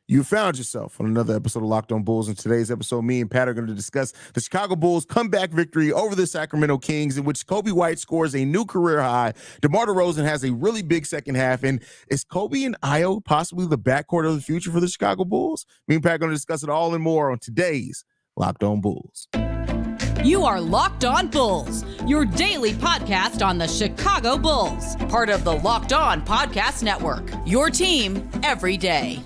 You found yourself on another episode of Locked On Bulls. In today's episode, me and Pat are going to discuss the Chicago Bulls' comeback victory over the Sacramento Kings, in which Coby White scores a new career high. DeMar DeRozan has a really big second half. And is Coby and Ayo possibly the backcourt of the future for the Chicago Bulls? Me and Pat are going to discuss it all and more on today's Locked On Bulls. You are Locked On Bulls, your daily podcast on the Chicago Bulls, part of the Locked On Podcast Network, your team every day.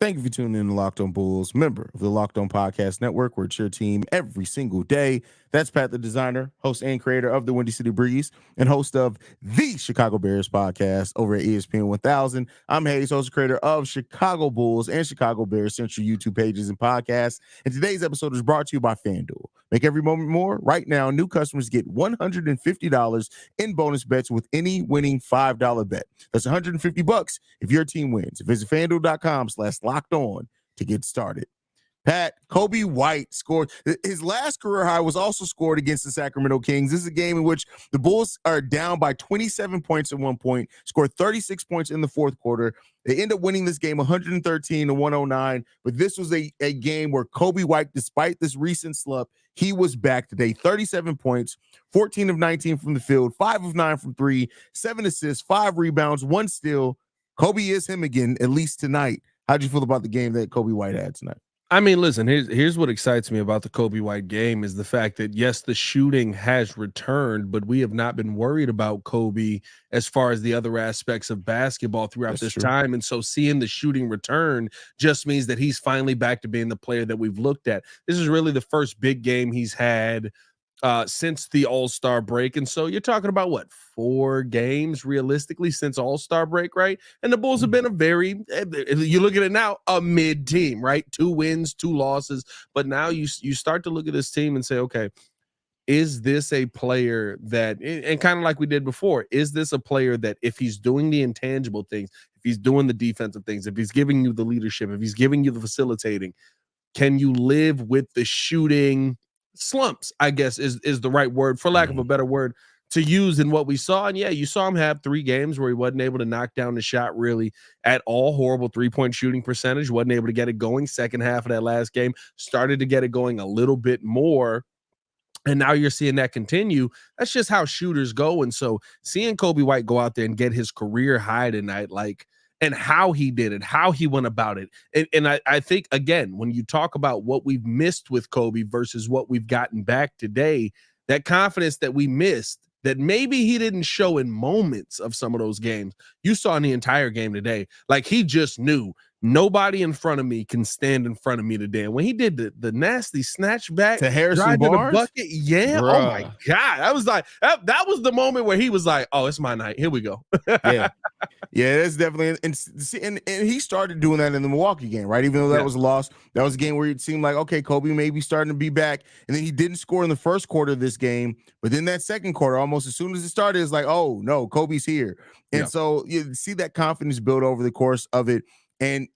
Thank you for tuning in to Locked On Bulls, member of the Locked On Podcast Network, where it's your team every single day. That's Pat the Designer, host and creator of the Windy City Breeze, and host of the Chicago Bears podcast over at ESPN 1000. I'm Haize, host and creator of Chicago Bulls and Chicago Bears Central YouTube pages and podcasts. And today's episode is brought to you by FanDuel. Make every moment more. Right now, new customers get $150 in bonus bets with any winning $5 bet. That's $150 if your team wins. Visit FanDuel.com/LockedOn to get started. Pat, Coby White scored. His last career high was also scored against the Sacramento Kings. This is a game in which the Bulls are down by 27 points at one point, scored 36 points in the fourth quarter. They end up winning this game 113-109, but this was a game where Coby White, despite this recent slump, he was back today. 37 points, 14 of 19 from the field, 5 of 9 from three, 7 assists, 5 rebounds, 1 steal. Coby is him again, at least tonight. How'd you feel about the game that Coby White had tonight? I mean, listen, here's what excites me about the Coby White game is the fact that, yes, the shooting has returned, but we have not been worried about Coby as far as the other aspects of basketball throughout this time. And so seeing the shooting return just means that he's finally back to being the player that we've looked at. This is really the first big game he's had since the All-Star break. And so you're talking about, what, 4 games realistically since All-Star break, right? And the Bulls have been a very, you look at it now, a mid team, right? 2 wins, 2 losses. But now you start to look at this team and say, okay, is this a player that, and kind of like we did before, is this a player that if he's doing the intangible things, if he's doing the defensive things, if he's giving you the leadership, if he's giving you the facilitating, can you live with the shooting slumps, I guess is the right word, for lack of a better word to use in what we saw? And yeah, you saw him have 3 games where he wasn't able to knock down the shot really at all. Horrible 3-point shooting percentage, wasn't able to get it going. Second half of that last game, started to get it going a little bit more. And now you're seeing that continue. That's just how shooters go. And so seeing Coby White go out there and get his career high tonight, and how he did it, how he went about it. And I think, again, when you talk about what we've missed with Coby versus what we've gotten back today, that confidence that we missed, that maybe he didn't show in moments of some of those games, you saw in the entire game today. Like, he just knew nobody in front of me can stand in front of me today. And when he did the nasty snatch back to Harrison Barnes, the bucket, yeah, bruh. Oh my God. I was like, that was the moment where he was like, oh, it's my night. Here we go. Yeah, that's definitely, and he started doing that in the Milwaukee game, right? Even though that was a loss, that was a game where it seemed like, okay, Coby may be starting to be back, and then he didn't score in the first quarter of this game, but then that second quarter, almost as soon as it started, it's like, oh no, Coby's here, and so you see that confidence build over the course of it. And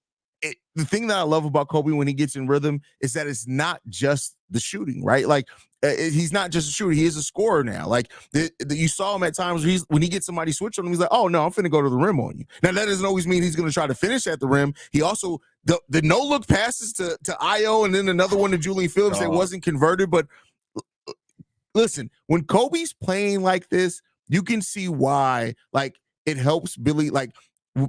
the thing that I love about Coby when he gets in rhythm is that it's not just the shooting, right? Like, he's not just a shooter; he is a scorer now. Like, you saw him at times where when he gets somebody switch on him, he's like, "Oh no, I'm finna go to the rim on you." Now that doesn't always mean he's going to try to finish at the rim. He also the no look passes to Ayo, and then another one to Julian Phillips that wasn't converted. But listen, when Coby's playing like this, you can see why. Like, it helps Billy. Like,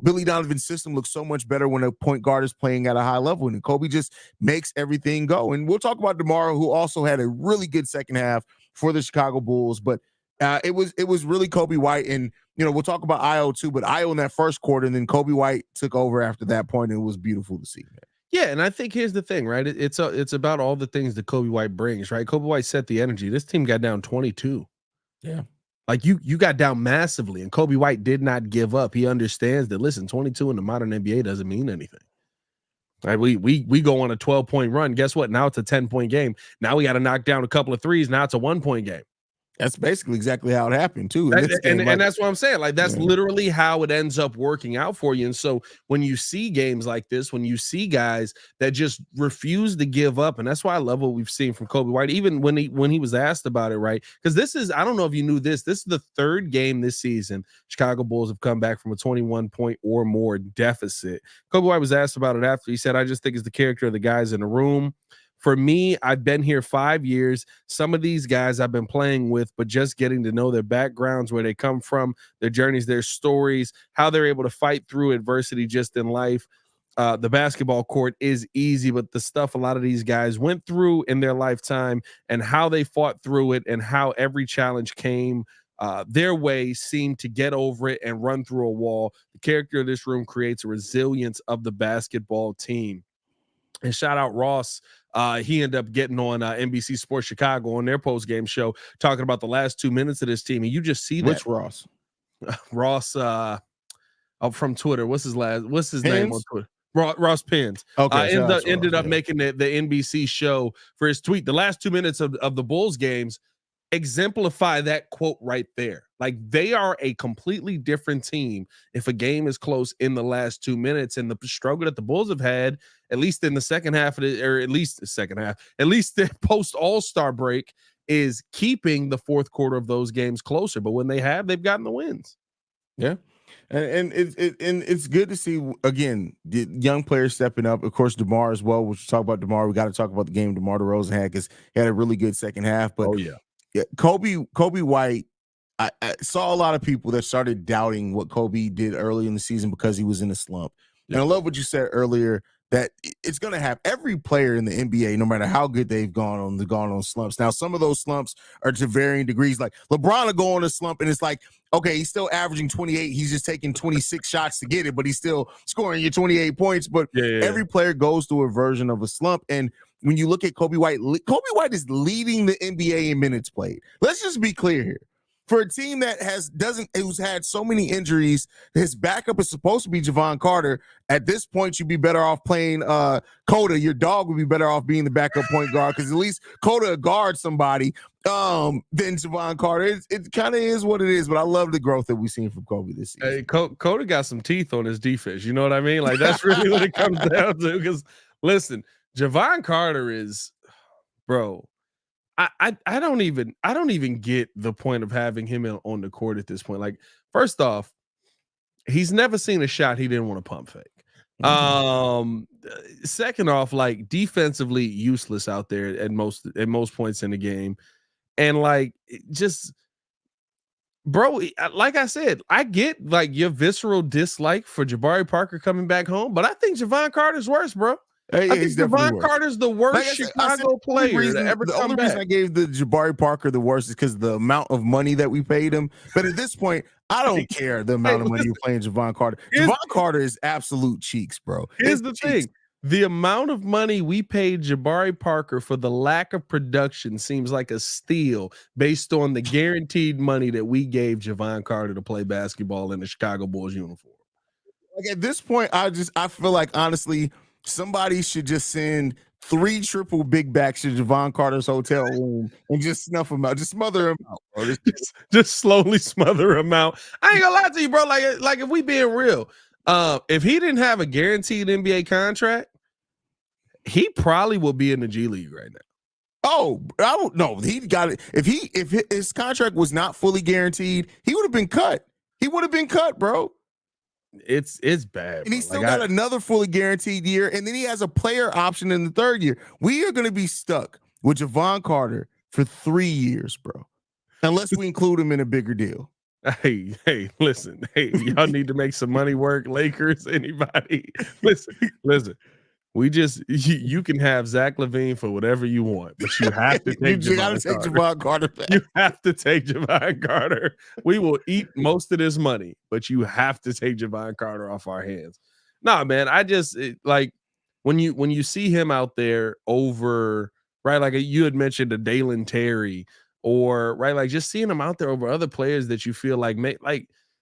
Billy Donovan's system looks so much better when a point guard is playing at a high level, and Coby just makes everything go. And we'll talk about DeMar, who also had a really good second half for the Chicago Bulls, but it was really Coby White. And we'll talk about Ayo too, but Ayo in that first quarter, and then Coby White took over after that point, and it was beautiful to see, man. Yeah, and I think here's the thing, right? It's about all the things that Coby White brings, right? Coby White set the energy. This team got down 22. Yeah. Like, you got down massively, and Coby White did not give up. He understands that, listen, 22 in the modern NBA doesn't mean anything. Right? We go on a 12-point run. Guess what? Now it's a 10-point game. Now we got to knock down a couple of threes. Now it's a 1-point game. That's basically exactly how it happened too. In this game, and that's what I'm saying. Like that's Yeah. literally how it ends up working out for you. And so when you see games like this, when you see guys that just refuse to give up, and that's why I love what we've seen from Coby White, even when he was asked about it, right? Because this is, I don't know if you knew this is the third game this season Chicago Bulls have come back from a 21-point or more deficit. Coby White was asked about it after. He said, I just think it's the character of the guys in the room. For me, I've been here 5 years. Some of these guys I've been playing with, but just getting to know their backgrounds, where they come from, their journeys, their stories, how they're able to fight through adversity just in life. The basketball court is easy, but the stuff a lot of these guys went through in their lifetime and how they fought through it and how every challenge came their way seemed to get over it and run through a wall. The character of this room creates a resilience of the basketball team. And shout out Ross. He ended up getting on NBC Sports Chicago on their post-game show talking about the last 2 minutes of this team. And you just see that. Which Ross? Ross from Twitter. What's his name on Twitter? Ross Pins. Okay. Ended up making the NBC show for his tweet. The last 2 minutes of the Bulls games exemplify that quote right there. Like, they are a completely different team if a game is close in the last 2 minutes. And the struggle that the Bulls have had, at least in the second half of at least the post All-Star break, is keeping the fourth quarter of those games closer. But when they've gotten the wins. Yeah. And it's good to see, again, the young players stepping up. Of course, DeMar as well. We'll talk about DeMar. We got to talk about the game DeMar DeRozan had, because he had a really good second half. But Coby White, I saw a lot of people that started doubting what Coby did early in the season because he was in a slump. And I love what you said earlier, that it's going to have every player in the NBA, no matter how good they've gone on slumps. Now, some of those slumps are to varying degrees. Like LeBron will go on a slump, and it's like, okay, he's still averaging 28. He's just taking 26 shots to get it, but he's still scoring your 28 points. But every player goes through a version of a slump. And when you look at Coby White is leading the NBA in minutes played. Let's just be clear here. For a team that who's had so many injuries, his backup is supposed to be Javon Carter. At this point, you'd be better off playing Coda. Your dog would be better off being the backup point guard, because at least Coda guards somebody than Javon Carter. It kind of is what it is, but I love the growth that we've seen from Coby this season. Hey, Coda got some teeth on his defense. You know what I mean? Like, that's really what it comes down to. Because listen, Javon Carter is, bro. I don't even get the point of having him on the court at this point. Like, first off, he's never seen a shot he didn't want to pump fake. Second off, like, defensively useless out there at most points in the game. And like, just, bro, like I said, I get like your visceral dislike for Jabari Parker coming back home, but I think Javon Carter's worse, bro. I think Javon Carter's the worst Chicago player to ever come back. The only reason I gave the Jabari Parker the worst is because the amount of money that we paid him. But at this point, I don't care the amount of money you're playing Javon Carter. Javon Carter is absolute cheeks, bro. Here's the thing. The amount of money we paid Jabari Parker for the lack of production seems like a steal based on the guaranteed money that we gave Javon Carter to play basketball in the Chicago Bulls uniform. Like, at this point, I feel like, honestly, somebody should just send 3 triple big backs to Javon Carter's hotel room and just snuff him out. Just smother him out, bro. Just slowly smother him out. I ain't gonna lie to you, bro. Like if we being real, if he didn't have a guaranteed NBA contract, he probably will be in the G League right now. Oh, I don't know. He got it. If his contract was not fully guaranteed, he would have been cut. He would have been cut, bro. It's bad, and he still got another fully guaranteed year, and then he has a player option in the third year. We are going to be stuck with Javon Carter for 3 years, bro, unless we include him in a bigger deal. Hey, listen, y'all need to make some money work. Lakers, anybody? Listen. We you can have Zach LaVine for whatever you want, but you have to take Javon Carter back. You have to take Javon Carter. We will eat most of this money, but you have to take Javon Carter off our hands. Nah, man, like when you see him out there over, right, like you had mentioned a Dalen Terry, or right, like just seeing him out there over other players that you feel like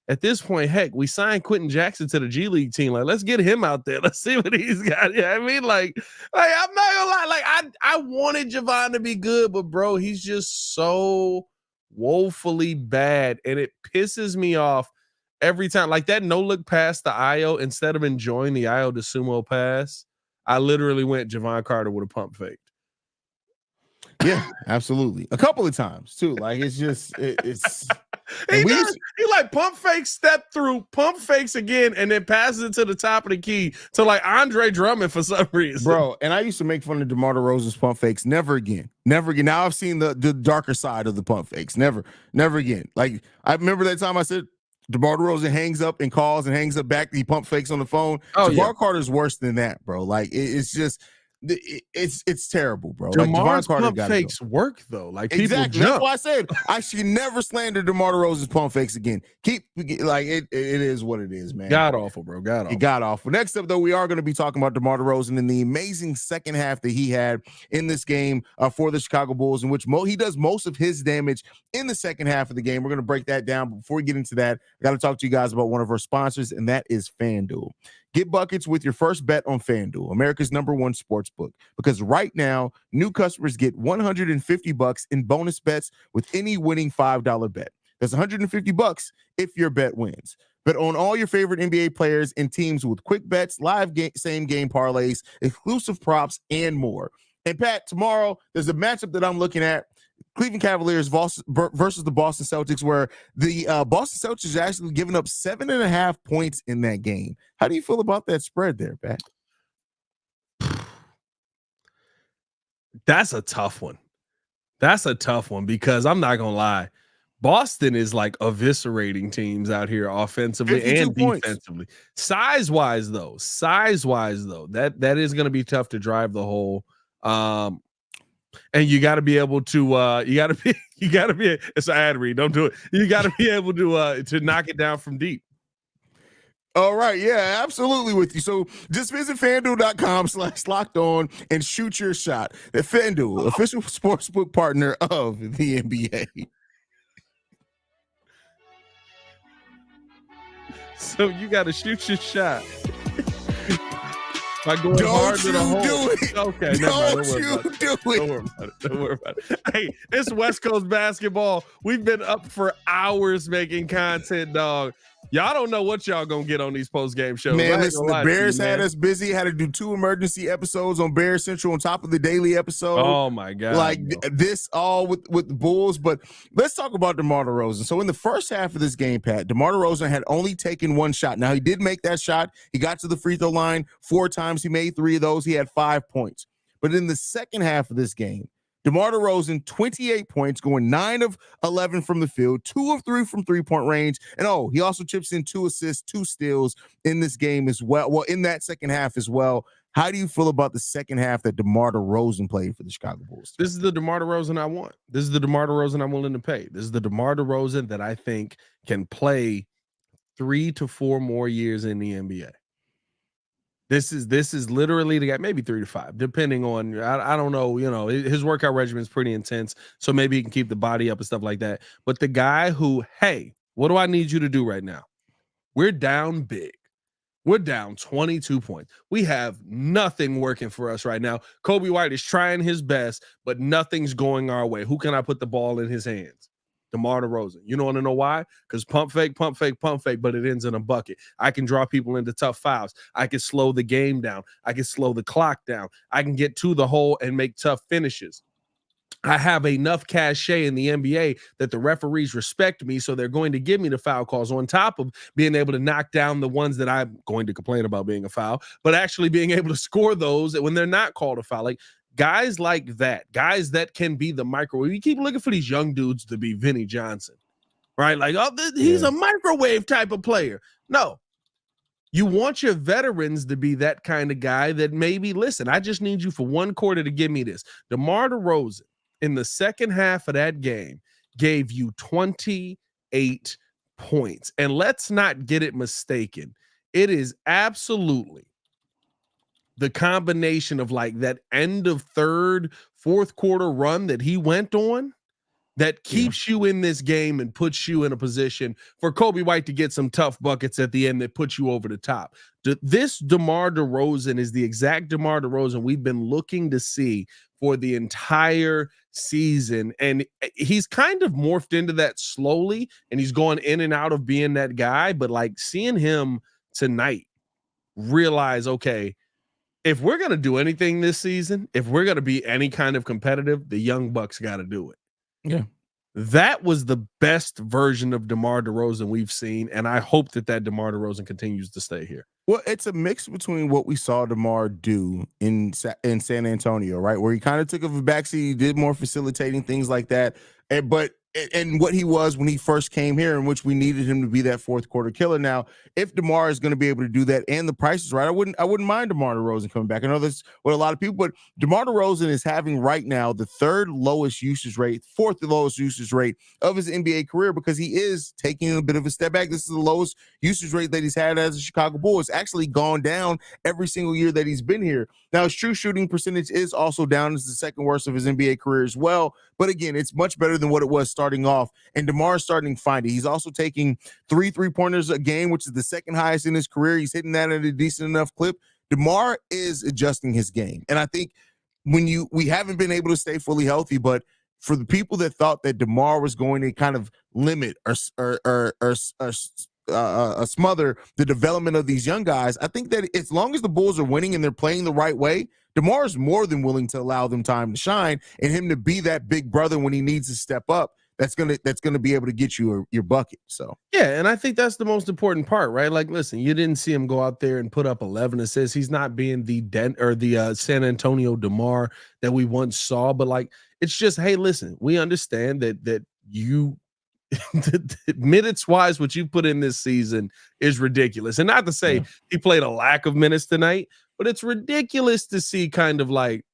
at this point, heck, we signed Quentin Jackson to the G League team. Like, let's get him out there. Let's see what he's got. Yeah, I mean, like I'm not gonna lie. Like, I wanted Javon to be good, but bro, he's just so woefully bad, and it pisses me off every time. Like that no look pass to Ayo, instead of enjoying the Ayo to Sumo pass, I literally went Javon Carter with a pump fake. Yeah, absolutely. A couple of times too. Like it's just it's he like pump fake, step through, pump fakes again, and then passes it to the top of the key to like Andre Drummond for some reason. Bro, and I used to make fun of DeMar DeRozan's pump fakes. Never again. Never again. Now I've seen the darker side of the pump fakes. Never again. Like I remember that time I said DeMar DeRozan hangs up and calls and hangs up back. He pump fakes on the phone. Javon Carter's worse than that, bro. Like it's just it's terrible, bro. DeMar's like pump fakes work though. Like exactly. People jump. That's why I said I should never slander DeMar DeRozan's pump fakes again. Keep like it is what it is, man. God awful, bro. God awful. It got awful. Next up, though, we are going to be talking about DeMar DeRozan and the amazing second half that he had in this game for the Chicago Bulls, in which he does most of his damage in the second half of the game. We're going to break that down. But before we get into that, I got to talk to you guys about one of our sponsors, and that is FanDuel. Get buckets with your first bet on FanDuel, America's #1 sports book, because right now, new customers get $150 in bonus bets with any winning $5 bet. That's $150 if your bet wins. Bet on all your favorite NBA players and teams with quick bets, live same game parlays, exclusive props, and more. And Pat, tomorrow there's a matchup that I'm looking at. Cleveland Cavaliers versus the Boston Celtics, where the Boston Celtics are actually giving up 7.5 points in that game. How do you feel about that spread there, Pat? That's a tough one. That's a tough one because I'm not going to lie. Boston is like eviscerating teams out here offensively and defensively. Size-wise though, that is going to be tough to drive the whole. And you got to be able to you got to be it's an ad read, don't do it. You got to be able to knock it down from deep. All right, yeah, absolutely with you. So just visit FanDuel.com/locked-on and shoot your shot. The FanDuel, official sportsbook partner of the NBA. So you got to shoot your shot. By going don't hard to the hole. Do it. Okay, don't you do it. Don't worry about it. Hey, it's West Coast basketball. We've been up for hours making content, dog. Y'all don't know what y'all gonna get on these post-game shows. Man, listen, the Bears had us busy. Had to do 2 emergency episodes on Bears Central on top of the daily episode. Oh my God. Like this all with the Bulls. But let's talk about DeMar DeRozan. So in the first half of this game, Pat, DeMar DeRozan had only taken 1 shot. Now he did make that shot. He got to the free throw line 4 times. He made 3 of those. He had 5 points. But in the second half of this game, DeMar DeRozan, 28 points, going 9 of 11 from the field, 2 of 3 from three-point range. And he also chips in 2 assists, 2 steals in this game as well. Well, in that second half as well. How do you feel about the second half that DeMar DeRozan played for the Chicago Bulls? This is the DeMar DeRozan I want. This is the DeMar DeRozan I'm willing to pay. This is the DeMar DeRozan that I think can play 3 to 4 more years in the NBA. This is literally the guy, maybe 3 to 5, depending on, I don't know, his workout regimen is pretty intense, so maybe he can keep the body up and stuff like that. But the guy who, hey, what do I need you to do right now? We're down big. We're down 22 points. We have nothing working for us right now. Coby White is trying his best, but nothing's going our way. Who can I put the ball in his hands? DeMar DeRozan. You don't want to know why? Because pump fake, but it ends in a bucket. I can draw people into tough fouls. I can slow the game down. I can slow the clock down. I can get to the hole and make tough finishes. I have enough cachet in the NBA that the referees respect me, so they're going to give me the foul calls on top of being able to knock down the ones that I'm going to complain about being a foul, but actually being able to score those when they're not called a foul. Like, guys like that, guys that can be the microwave. You keep looking for these young dudes to be Vinnie Johnson, right? Like, he's a microwave type of player. No, you want your veterans to be that kind of guy that maybe, listen, I just need you for 1 quarter to give me this. DeMar DeRozan in the second half of that game gave you 28 points. And let's not get it mistaken. It is absolutely the combination of like that end of third, fourth quarter run that he went on that keeps you in this game and puts you in a position for Coby White to get some tough buckets at the end that puts you over the top. This DeMar DeRozan is the exact DeMar DeRozan we've been looking to see for the entire season. And he's kind of morphed into that slowly, and he's going in and out of being that guy. But like seeing him tonight realize, okay, if we're going to do anything this season, if we're going to be any kind of competitive, the young bucks got to do it. Yeah. That was the best version of DeMar DeRozan we've seen, and I hope that DeMar DeRozan continues to stay here. Well, it's a mix between what we saw DeMar do in San Antonio, right, where he kind of took a backseat, he did more facilitating, things like that, and what he was when he first came here, in which we needed him to be that fourth quarter killer. Now, if DeMar is going to be able to do that and the price is right, I wouldn't mind DeMar DeRozan coming back. I know that's what a lot of people, but DeMar DeRozan is having right now the fourth lowest usage rate of his NBA career, because he is taking a bit of a step back. This is the lowest usage rate that he's had as a Chicago Bull. It's actually gone down every single year that he's been here. Now, his true shooting percentage is also down. It's the second worst of his NBA career as well. But again, it's much better than what it was starting off. And DeMar is starting to find it. He's also taking 3 3-pointers a game, which is the second highest in his career. He's hitting that at a decent enough clip. DeMar is adjusting his game. And I think we haven't been able to stay fully healthy, but for the people that thought that DeMar was going to kind of limit or smother the development of these young guys, I think that as long as the Bulls are winning and they're playing the right way, DeMar is more than willing to allow them time to shine, and him to be that big brother when he needs to step up. That's gonna be able to get you your bucket. So yeah, and I think that's the most important part, right? Like, listen, you didn't see him go out there and put up 11 assists. He's not being the San Antonio DeMar that we once saw, but like, it's just, hey, listen, we understand that you minutes wise, what you put in this season is ridiculous. And not to say he played a lack of minutes tonight, but it's ridiculous to see kind of like,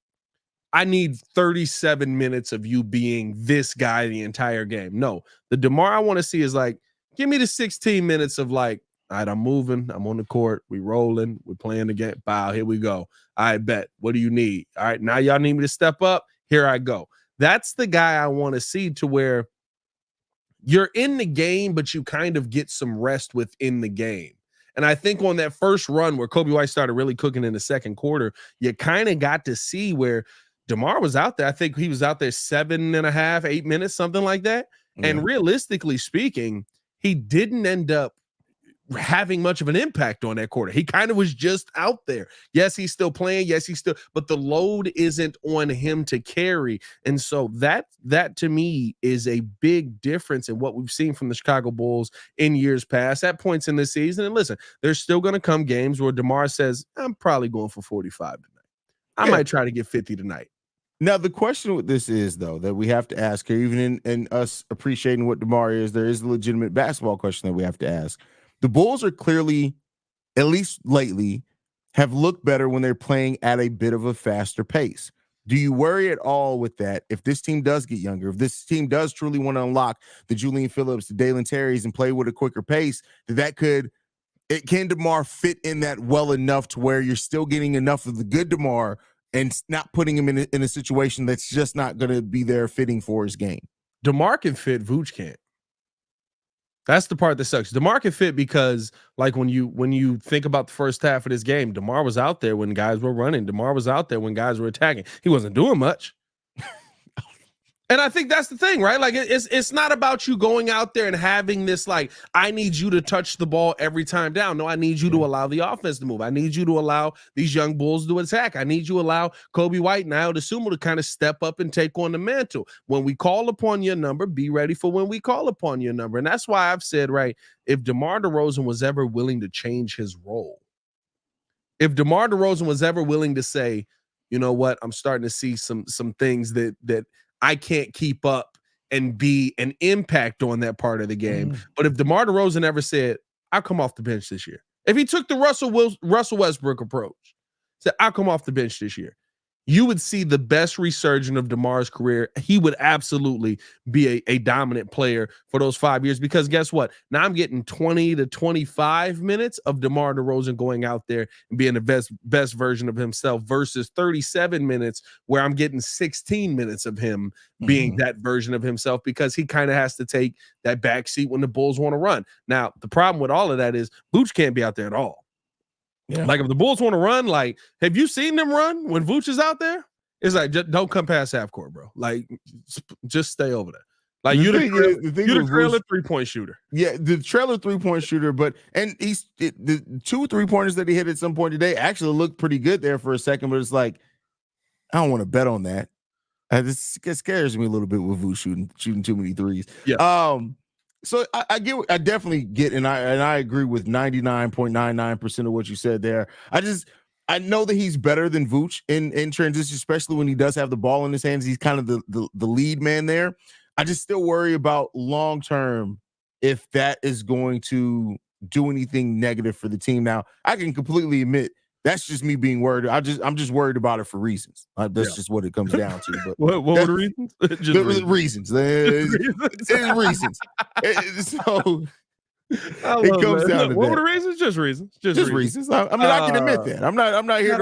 I need 37 minutes of you being this guy the entire game. No, the DeMar I want to see is like, give me the 16 minutes of like, all right, I'm moving, I'm on the court, we rolling, we're playing the game. Bow, here we go. I bet. What do you need? All right, now y'all need me to step up. Here I go. That's the guy I want to see, to where you're in the game, but you kind of get some rest within the game. And I think on that first run where Coby White started really cooking in the second quarter, you kind of got to see where DeMar was out there. I think he was out there 7.5, 8 minutes, something like that. Yeah. And realistically speaking, he didn't end up having much of an impact on that quarter. He kind of was just out there. Yes, he's still playing. Yes, but the load isn't on him to carry. And so that to me is a big difference in what we've seen from the Chicago Bulls in years past at points in this season. And listen, there's still going to come games where DeMar says, I'm probably going for 45 tonight. I might try to get 50 tonight. Now, the question with this is, though, that we have to ask here, even in us appreciating what DeMar is, there is a legitimate basketball question that we have to ask. The Bulls are clearly, at least lately, have looked better when they're playing at a bit of a faster pace. Do you worry at all with that if this team does get younger, if this team does truly want to unlock the Julian Phillips, the Dalen Terrys, and play with a quicker pace, can DeMar fit in that well enough to where you're still getting enough of the good DeMar and not putting him in a situation that's just not going to be there fitting for his game? DeMar can fit, Vooch can't. That's the part that sucks. DeMar can fit because, like, when you think about the first half of this game, DeMar was out there when guys were running. DeMar was out there when guys were attacking. He wasn't doing much. And I think that's the thing, right? Like, it's not about you going out there and having this, like, I need you to touch the ball every time down. No, I need you to allow the offense to move. I need you to allow these young Bulls to attack. I need you to allow Coby White and Ayo to kind of step up and take on the mantle. When we call upon your number, be ready for when we call upon your number. And that's why I've said, right, if DeMar DeRozan was ever willing to change his role, if DeMar DeRozan was ever willing to say, you know what, I'm starting to see some things that I can't keep up and be an impact on that part of the game. But if DeMar DeRozan ever said, I'll come off the bench this year. If he took the Russell Westbrook approach, said, I'll come off the bench this year, you would see the best resurgence of DeMar's career. He would absolutely be a dominant player for those 5 years, because guess what? Now I'm getting 20 to 25 minutes of DeMar DeRozan going out there and being the best version of himself versus 37 minutes where I'm getting 16 minutes of him being that version of himself, because he kind of has to take that back seat when the Bulls want to run. Now, the problem with all of that is Vooch can't be out there at all. Yeah. Like, if the Bulls want to run, like, have you seen them run when Vooch is out there? It's like, don't come past half court, bro. Like, just stay over there. Like, you're the trailer 3-point shooter. Yeah, the trailer 3-point shooter, the 2 3-pointers that he hit at some point today actually looked pretty good there for a second, but it's like, I don't want to bet on that. This scares me a little bit with Vooch shooting too many threes. Yeah. So I definitely get, and I agree with 99.99% of what you said there. I know that he's better than Vooch in transition, especially when he does have the ball in his hands. He's kind of the lead man there. I just still worry about long term if that is going to do anything negative for the team. Now, I can completely admit that's just me being worried. I'm just worried about it for reasons. That's just what it comes down to. But what were the reasons? Reasons. It's reasons. So it comes down to what that. were the reasons? Just reasons. Just reasons. I mean, I can admit that. I'm not here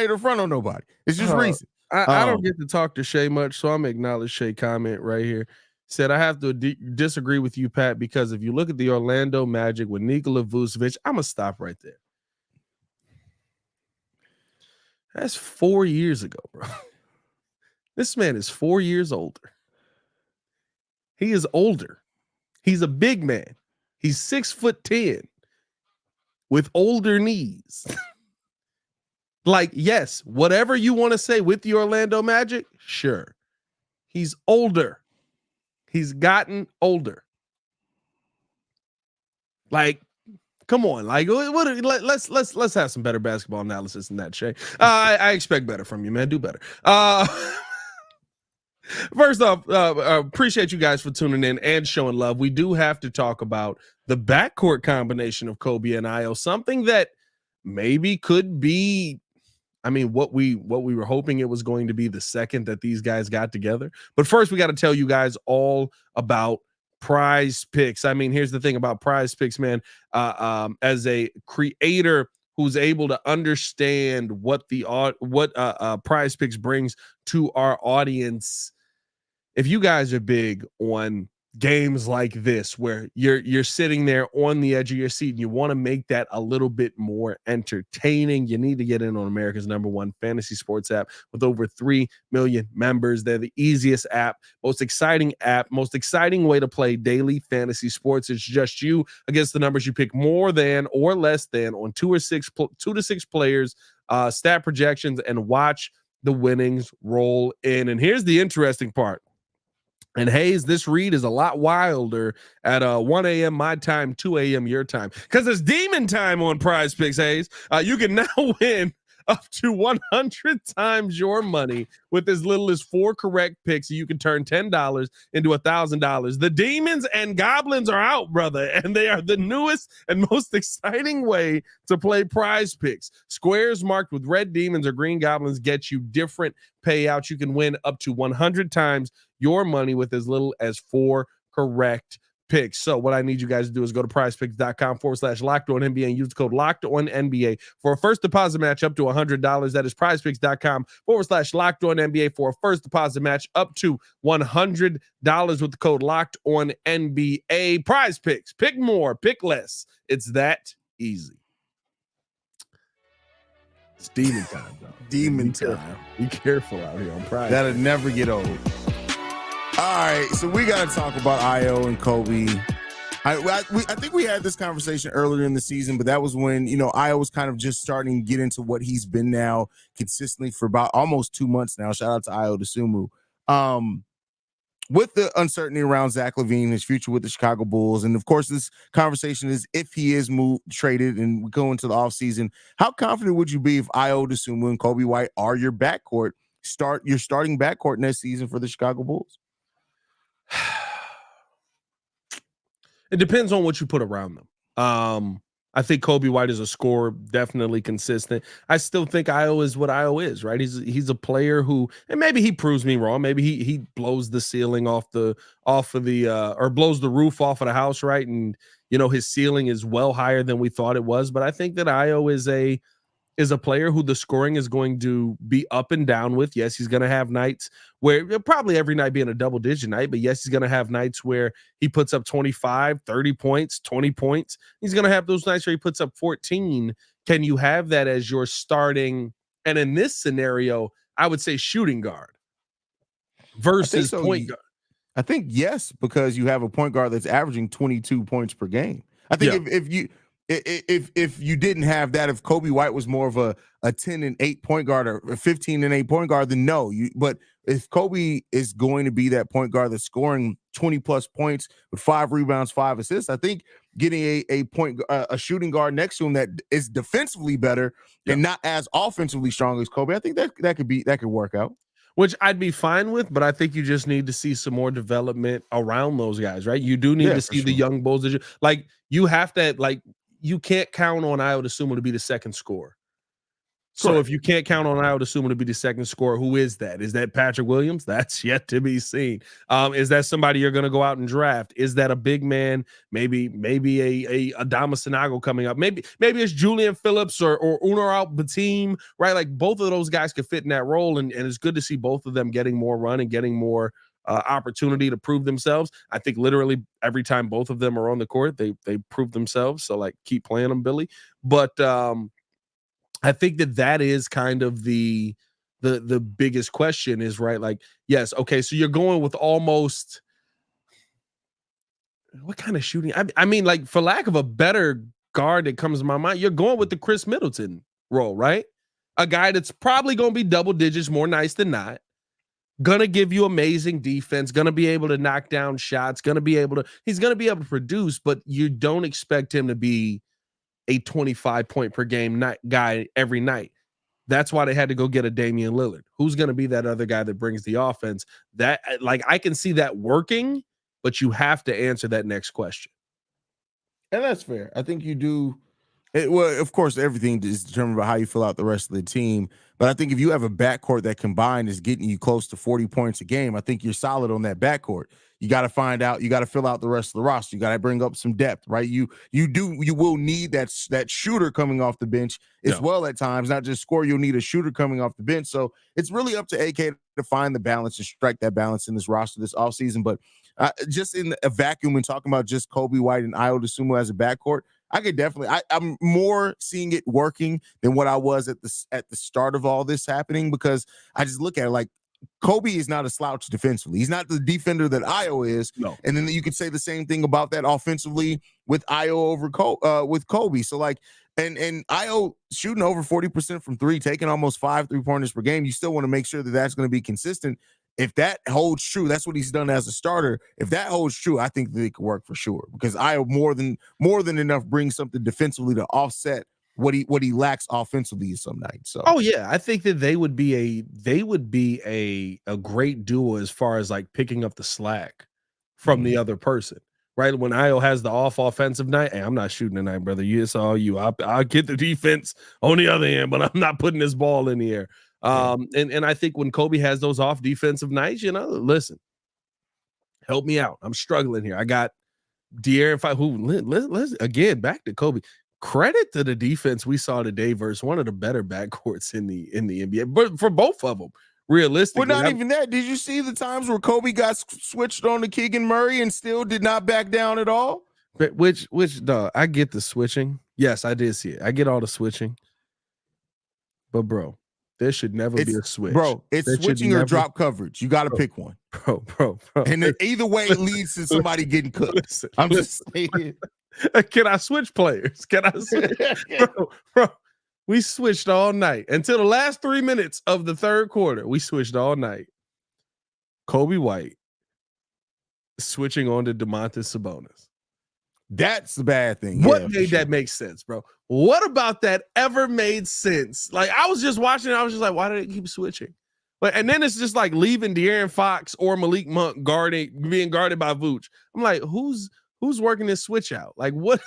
to front on nobody. It's just reasons. I don't get to talk to Shay much, so I'm gonna acknowledge Shay comment right here. Said, I have to disagree with you, Pat, because if you look at the Orlando Magic with Nikola Vucevic, I'm gonna stop right there. That's 4 years ago, bro. This man is 4 years older. He is older. He's a big man. He's 6'10" with older knees. Like, yes, whatever you want to say with the Orlando Magic, sure. He's older. He's gotten older. Like, come on, like, let's have some better basketball analysis than that, Shay. I expect better from you, man. Do better. First off, appreciate you guys for tuning in and showing love. We do have to talk about the backcourt combination of Coby and Ayo, something that maybe could be, I mean, what we were hoping it was going to be the second that these guys got together. But first, we got to tell you guys all about Prize Picks. I mean, here's the thing about Prize Picks, man. As a creator who's able to understand what Prize Picks brings to our audience, if you guys are big on games like this where you're sitting there on the edge of your seat and you want to make that a little bit more entertaining, you need to get in on America's #1 fantasy sports app with over 3 million members. They're the easiest app, most exciting way to play daily fantasy sports. It's just you against the numbers. You pick more than or less than on 2 to 6 players, stat projections, and watch the winnings roll in. And here's the interesting part. And Haize, this read is a lot wilder at 1 a.m. my time, 2 a.m. your time, because it's demon time on Prize Picks, Haize. You can now win up to 100 times your money with as little as 4 correct picks. So you can turn $10 into $1,000. The demons and goblins are out, brother, and they are the newest and most exciting way to play Prize Picks. Squares marked with red demons or green goblins get you different payouts. You can win up to 100 times your money with as little as 4 correct picks. So what I need you guys to do is go to prizepicks.com/LockedOnNBA and use the code LockedOnNBA for a first deposit match up to $100. That is prizepicks.com/LockedOnNBA for a first deposit match up to $100 with the code LockedOnNBA. Prize Picks. Pick more, pick less. It's that easy. It's demon time, though. Demon time. Be careful out here on Prize. That'll never get old. All right, so we got to talk about Ayo and Coby. I think we had this conversation earlier in the season, but that was when, Ayo was kind of just starting to get into what he's been now consistently for about almost 2 months now. Shout out to Ayo Dosunmu. With the uncertainty around Zach LaVine, his future with the Chicago Bulls, and of course, this conversation is if he is traded and we go into the offseason, how confident would you be if Ayo Dosunmu and Coby White are your backcourt, your starting backcourt next season for the Chicago Bulls? It depends on what you put around them. I think Coby White is a scorer, definitely consistent. I still think Ayo is what Ayo is, right? He's a player who, and maybe he proves me wrong. Maybe he blows the ceiling or blows the roof off of the house, right? And his ceiling is well higher than we thought it was. But I think that Ayo is a player who the scoring is going to be up and down with. Yes, he's going to have nights where probably every night being a double-digit night, but yes, he's going to have nights where he puts up 25, 30 points, 20 points. He's going to have those nights where he puts up 14. Can you have that as your starting? And in this scenario, I would say shooting guard versus point guard. I think yes, because you have a point guard that's averaging 22 points per game. I think if you didn't have that, if Coby White was more of a 10-8 point guard or a 15-8 point guard, then no. But if Coby is going to be that point guard that's scoring 20 plus points with 5 rebounds, 5 assists, I think getting a shooting guard next to him that is defensively better and not as offensively strong as Coby, I think that could work out. Which I'd be fine with, but I think you just need to see some more development around those guys, right? You do need to see the young bulls. You have to, you can't count on Ayo Dosunmu to be the second scorer. So if you can't count on Ayo Dosunmu to be the second scorer, who is that? Is that Patrick Williams? That's yet to be seen. Is that somebody you're going to go out and draft? Is that a big man? Maybe a Adama Sinago coming up. Maybe it's Julian Phillips or Unor Batim, right? Like both of those guys could fit in that role, and it's good to see both of them getting more run and getting more opportunity to prove themselves. I think literally every time both of them are on the court, they prove themselves. So keep playing them, Billy. But I think that is kind of the biggest question is, right? Yes, okay, so you're going with almost what kind of shooting? I mean, for lack of a better guard that comes to my mind, you're going with the Chris Middleton role, right? A guy that's probably going to be double digits more nice than not, gonna give you amazing defense, gonna be able to knock down shots, he's gonna be able to produce, but you don't expect him to be a 25 point per game guy every night. That's why they had to go get a Damian Lillard. Who's going to be that other guy that brings the offense? That I can see that working, but you have to answer that next question. And that's fair. I think you do. Well, of course, everything is determined by how you fill out the rest of the team. But I think if you have a backcourt that combined is getting you close to 40 points a game, I think you're solid on that backcourt. You got to find out. You got to fill out the rest of the roster. You got to bring up some depth, right? You will need that shooter coming off the bench as well at times. Not just score. You'll need a shooter coming off the bench. So it's really up to AK to find the balance and strike that balance in this roster this offseason. But just in a vacuum and talking about just Coby White and Ayo Dosunmu as a backcourt, I could definitely. I'm more seeing it working than what I was at the start of all this happening, because I just look at it like Coby is not a slouch defensively. He's not the defender that Ayo is. No. And then you could say the same thing about that offensively with Ayo over with Coby. So and Ayo shooting over 40% from 3, taking almost 5 3-pointers per game. You still want to make sure that that's going to be consistent. If that holds true, that's what he's done as a starter. If that holds true, I think that it could work for sure, because Ayo more than enough brings something defensively to offset what he lacks offensively some nights. So I think that they would be a great duo as far as picking up the slack from the other person, right? When Ayo has the offensive night, hey, I'm not shooting tonight, brother. It's all you. I'll get the defense on the other end, but I'm not putting this ball in the air. And I think when Coby has those off defensive nights, listen, help me out. I'm struggling here. I got De'Aaron Fox, let's again back to Coby. Credit to the defense we saw today versus one of the better backcourts in the NBA, but for both of them, realistically. Well, not even that. Did you see the times where Coby got switched on to Keegan Murray and still did not back down at all? Which I get the switching. Yes, I did see it. I get all the switching. But bro, there should never be a switch. Bro, it's switching or drop coverage. You got to pick one. Bro. And either way, it leads to somebody getting cooked. I'm just saying. Can I switch players? Can I switch? Bro, we switched all night until the last 3 minutes of the third quarter. We switched all night. Coby White switching on to Domantas Sabonis. That's the bad thing. What made that make sense, bro? What about that ever made sense? I was just watching it. I was just like, why did it keep switching? And then it's just leaving De'Aaron Fox or Malik Monk being guarded by Vooch. I'm like, who's working this switch out? What?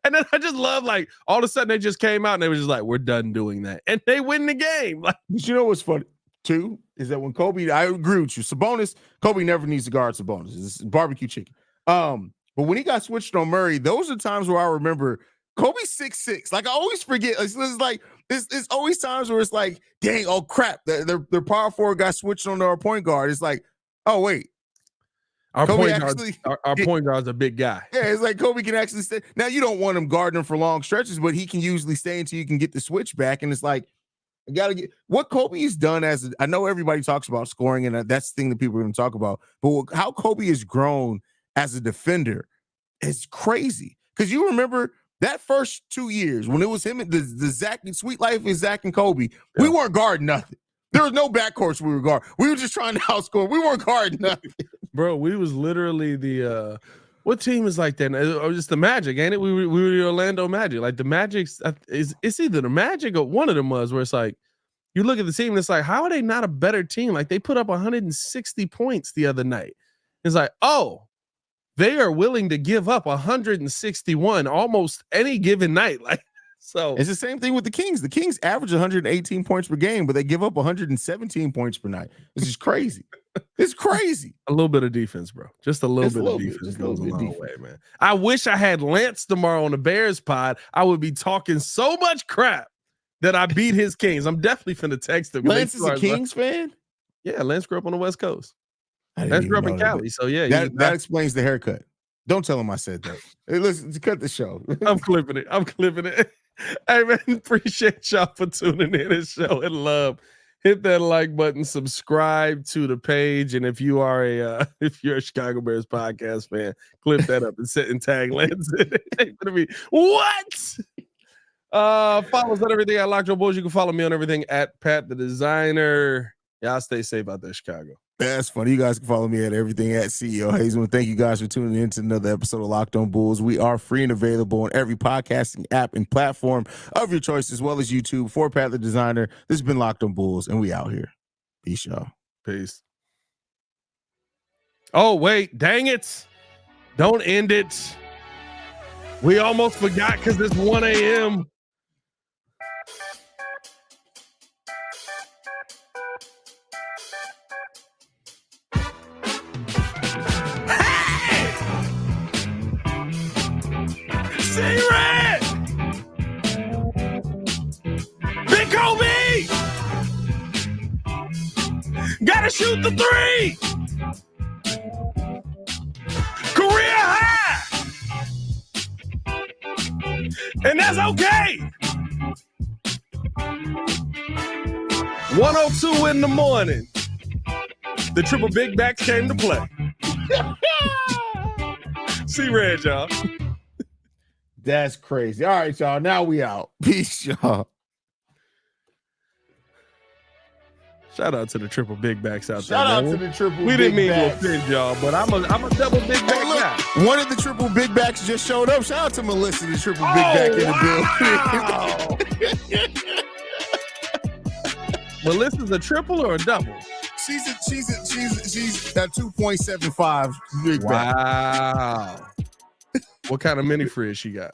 And then I just love all of a sudden they just came out and they were just like, we're done doing that. And they win the game. But you know what's funny too is that when Coby, I agree with you, Coby never needs to guard Sabonis. It's barbecue chicken. But when he got switched on Murray, those are times where I remember Coby's 6'6". I always forget. It's always times where it's dang, oh crap, their power forward got switched on to our point guard. It's oh wait. Our point guard's a big guy. Yeah, it's Coby can actually stay. Now, you don't want him guarding him for long stretches, but he can usually stay until you can get the switch back. And it's I gotta get what Coby's done I know everybody talks about scoring, and that's the thing that people are going to talk about. But how Coby has grown as a defender is crazy. Because you remember that first 2 years when it was him and the Zach and Sweet Life with Zach and Coby, we weren't guarding nothing. There was no backcourts we were guarding. We were just trying to outscore. We weren't guarding nothing. Bro, we was literally the what team is like that? Or just the Magic, ain't it? We were the Orlando Magic. Like the Magic's it's either the Magic or one of them was where it's like you look at the team and it's like, how are they not a better team? Like they put up 160 points the other night. It's like, oh, they are willing to give up 161 almost any given night. Like so it's the same thing with the Kings. The Kings average 118 points per game, but they give up 117 points per night. This is crazy. It's crazy. A little bit of defense, bro. Just a little bit of defense goes a long way, man. I wish I had Lance tomorrow on the Bears pod. I would be talking so much crap that I beat his Kings. I'm definitely finna text him. Lance is a Kings fan? Yeah, Lance grew up on the West Coast. Lance grew up in Cali. So yeah. That explains the haircut. Don't tell him I said that. Hey, listen, cut the show. I'm clipping it. Hey, man, appreciate y'all for tuning in and showing love. Hit that like button, subscribe to the page, and if you are a Chicago Bears podcast fan, clip that up and tag Lance. It's gonna be what? Follow us on everything at Locked On Bulls. You can follow me on everything at Pat the Designer. Y'all stay safe out there, Chicago. That's funny. You guys can follow me at everything at CEO Haize. Thank you guys for tuning in to another episode of Locked On Bulls. We are free and available on every podcasting app and platform of your choice, as well as YouTube. For Pat the Designer, this has been Locked On Bulls, and we out here. Peace, y'all. Peace. Oh, wait. Dang it. Don't end it. We almost forgot because it's 1 a.m. C-Red! Big Coby! Gotta shoot the three! Career high! And that's okay! 1:02 in the morning. The triple big backs came to play. C-Red, y'all. That's crazy. All right, y'all. Now we out. Peace, y'all. Shout out to the triple big backs out there. Shout out to the triple big backs. We didn't mean to offend y'all, but I'm a double big back guy. One of the triple big backs just showed up. Shout out to Melissa, the triple big back in the building. Melissa's a triple or a double? She's a 2.75 big back. Wow. What kind of mini fridge she got?